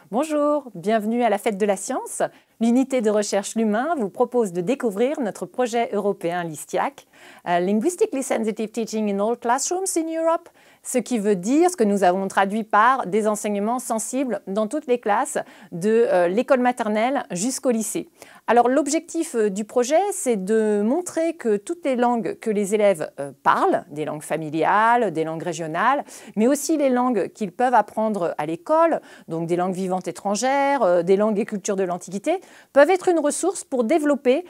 Bonjour, bienvenue à la Fête de la Science. L'unité de recherche L'Humain vous propose de découvrir notre projet européen LISTIAC, Linguistically Sensitive Teaching in All Classrooms in Europe, ce qui veut dire, ce que nous avons traduit par des enseignements sensibles dans toutes les classes de l'école maternelle jusqu'au lycée. Alors l'objectif du projet, c'est de montrer que toutes les langues que les élèves parlent, des langues familiales, des langues régionales, mais aussi les langues qu'ils peuvent apprendre à l'école, donc des langues vivantes étrangères, des langues et cultures de l'Antiquité, peuvent être une ressource pour développer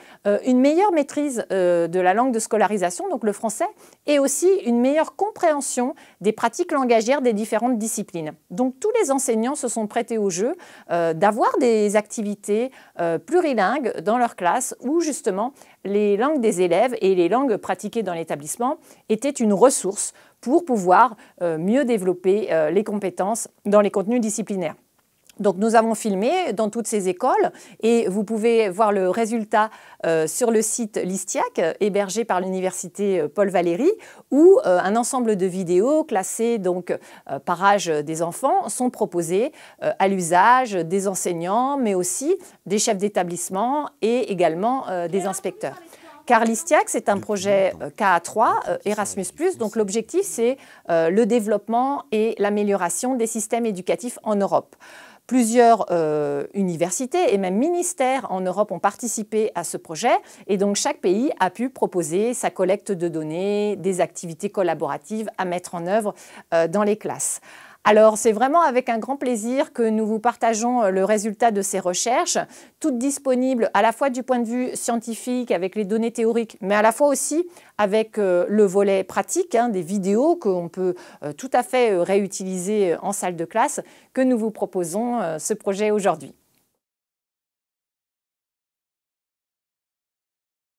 une meilleure maîtrise de la langue de scolarisation, donc le français, et aussi une meilleure compréhension des pratiques langagières des différentes disciplines. Donc tous les enseignants se sont prêtés au jeu d'avoir des activités plurilingues dans leur classe où justement les langues des élèves et les langues pratiquées dans l'établissement étaient une ressource pour pouvoir mieux développer les compétences dans les contenus disciplinaires. Donc nous avons filmé dans toutes ces écoles et vous pouvez voir le résultat sur le site LISTIAC hébergé par l'université Paul Valéry où un ensemble de vidéos classées donc par âge des enfants sont proposées à l'usage des enseignants mais aussi des chefs d'établissement et également des inspecteurs. Car l'ISTIAC, c'est un projet KA3, Erasmus+, donc l'objectif c'est le développement et l'amélioration des systèmes éducatifs en Europe. Plusieurs universités et même ministères en Europe ont participé à ce projet et donc chaque pays a pu proposer sa collecte de données, des activités collaboratives à mettre en œuvre dans les classes. Alors, c'est vraiment avec un grand plaisir que nous vous partageons le résultat de ces recherches, toutes disponibles à la fois du point de vue scientifique avec les données théoriques, mais à la fois aussi avec le volet pratique, des vidéos qu'on peut tout à fait réutiliser en salle de classe, que nous vous proposons ce projet aujourd'hui.